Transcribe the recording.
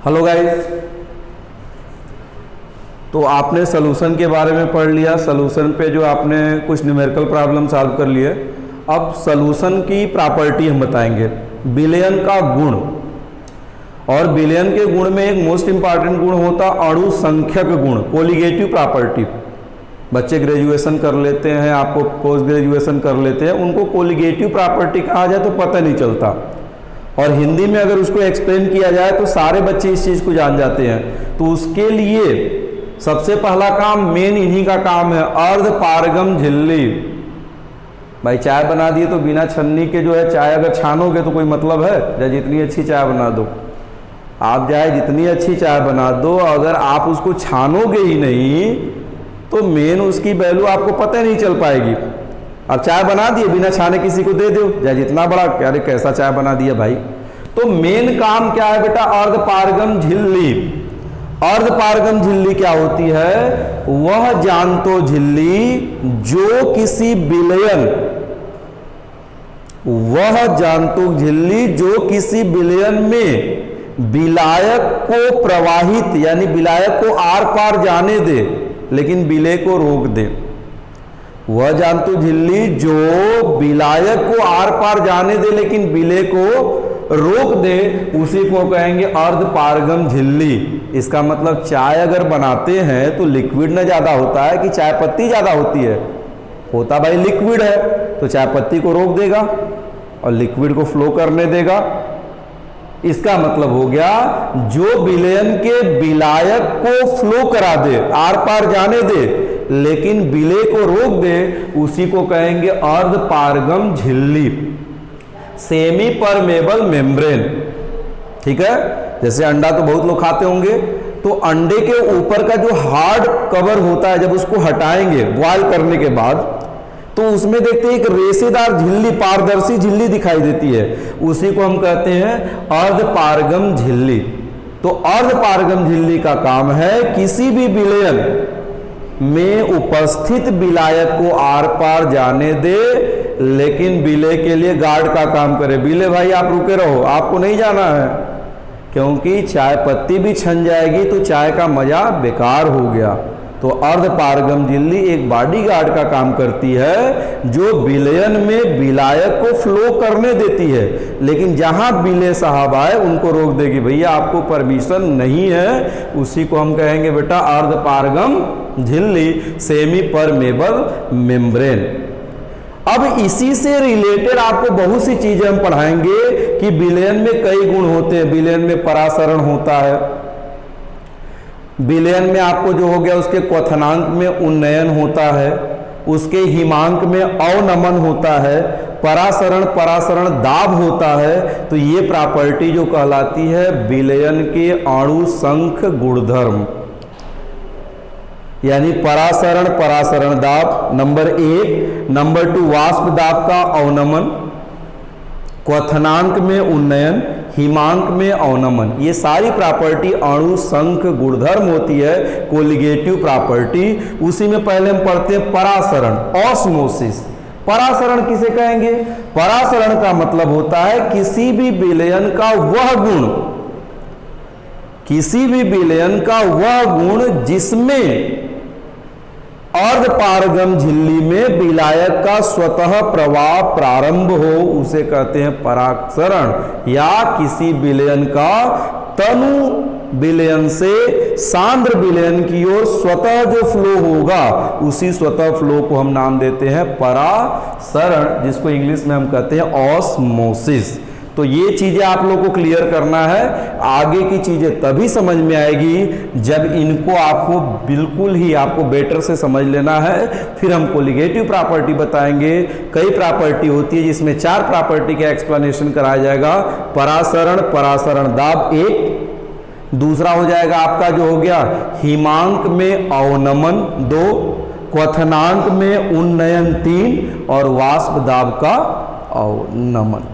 Hello guys, तो आपने solution के बारे में पढ़ लिया। सॉल्यूशन पे जो आपने कुछ न्यूमेरिकल प्रॉब्लम सॉल्व कर लिए। अब सॉल्यूशन की प्रॉपर्टी हम बताएंगे, विलयन का गुण। और विलयन के गुण में एक मोस्ट इंपॉर्टेंट गुण होता अणु संख्यक गुण, कोलिगेटिव प्रॉपर्टी। बच्चे ग्रेजुएशन कर लेते हैं, आपको पोस्ट ग्रेजुएशन कर लेते हैं, उनको कोलिगेटिव प्रॉपर्टी कहा जाए तो पता नहीं चलता। और हिंदी में अगर उसको एक्सप्लेन किया जाए तो सारे बच्चे इस चीज़ को जान जाते हैं। तो उसके लिए सबसे पहला काम, मेन इन्हीं का काम है, अर्ध पारगम झिल्ली। भाई चाय बना दिए तो बिना छन्नी के जो है चाय अगर छानोगे तो कोई मतलब है? चाहे जितनी अच्छी चाय बना दो, आप चाहे जितनी अच्छी चाय बना दो, अगर आप उसको छानोगे ही नहीं तो मेन उसकी वैल्यू आपको पता नहीं चल पाएगी। अब चाय बना दिए, बिना छाने किसी को दे दो, चाहे जितना बड़ा, अरे कैसा चाय बना दिया भाई। तो मेन काम क्या है बेटा? अर्ध पारगम झिल्ली। अर्ध पारगम झिल्ली क्या होती है? वह जानतो झिल्ली जो किसी विलयन, वह जानतो झिल्ली जो किसी विलयन में विलायक को प्रवाहित, यानी विलायक को आर पार जाने दे लेकिन विलय को रोक दे। वह जानतो झिल्ली जो विलायक को आर पार जाने दे लेकिन विलय को रोक दे, उसी को कहेंगे अर्ध पारगम झिल्ली। इसका मतलब चाय अगर बनाते हैं तो लिक्विड न ज्यादा होता है कि चाय पत्ती ज्यादा होती है? होता भाई लिक्विड है, तो चाय पत्ती को रोक देगा और लिक्विड को फ्लो करने देगा। इसका मतलब हो गया जो विलयन के विलायक को फ्लो करा दे, आर पार जाने दे लेकिन विलय को रोक दे, उसी को कहेंगे अर्ध पारगम झिल्ली, सेमी परमेबल मेम्ब्रेन। ठीक है, जैसे अंडा तो बहुत लोग खाते होंगे, तो अंडे के ऊपर का जो हार्ड कवर होता है, जब उसको हटाएंगे बॉयल करने के बाद, तो उसमें देखते हैं एक रेशेदार झिल्ली, पारदर्शी झिल्ली दिखाई देती है, उसी को हम कहते हैं अर्ध पारगम झिल्ली। तो अर्ध पारगम झिल्ली का काम है किसी भी विलयन में उपस्थित विलायक को आर पार जाने दे लेकिन विलय के लिए गार्ड का काम करे। विलय भाई आप रुके रहो, आपको नहीं जाना है, क्योंकि चाय पत्ती भी छन जाएगी तो चाय का मजा बेकार हो गया। तो अर्ध पारगम झिल्ली एक बॉडीगार्ड का काम करती है जो विलयन में विलायक को फ्लो करने देती है, लेकिन जहां विलय साहब आए उनको रोक देगी, भैया आपको परमिशन नहीं है। उसी को हम कहेंगे बेटा अर्ध पारगम झिल्ली, सेमी परमेबल मेम्ब्रेन। अब इसी से रिलेटेड आपको बहुत सी चीजें हम पढ़ाएंगे कि विलयन में कई गुण होते हैं। विलयन में परासरण होता है, विलयन में आपको जो हो गया उसके क्वथनांक में उन्नयन होता है, उसके हिमांक में अवनमन होता है, परासरण दाब होता है। तो ये प्रॉपर्टी जो कहलाती है विलयन के अणु संख गुणधर्म, यानी परासरण दाब नंबर 1, नंबर 2 वाष्प दाब का अवनमन, क्वथनांक में उन्नयन, हिमांक में अवनमन। ये सारी प्रॉपर्टी अणु संख गुणधर्म होती है, कोलिगेटिव प्रॉपर्टी। उसी में पहले हम पढ़ते हैं परासरण, ऑस्मोसिस। परासरण किसे कहेंगे? परासरण का मतलब होता है किसी भी विलयन का वह गुण, किसी भी विलयन का वह गुण जिसमें अर्ध पारगम झिल्ली में विलायक का स्वतः प्रवाह प्रारंभ हो, उसे कहते हैं परासरण। या किसी विलयन का तनु विलयन से सांद्र विलयन की ओर स्वतः जो फ्लो होगा, उसी स्वतः फ्लो को हम नाम देते हैं परासरण, जिसको इंग्लिश में हम कहते हैं ऑस्मोसिस। तो ये चीजें आप लोग को क्लियर करना है। आगे की चीजें तभी समझ में आएगी जब इनको आपको बिल्कुल ही आपको बेटर से समझ लेना है। फिर हम कोलिगेटिव प्रॉपर्टी बताएंगे। कई प्रॉपर्टी होती है जिसमें 4 प्रॉपर्टी का एक्सप्लेनेशन कराया जाएगा। परासरण दाब 1, दूसरा हो जाएगा आपका जो हो गया हिमांक में अवनमन 2, क्वथनांक में उन्नयन 3 और वाष्प दाब का अवनमन।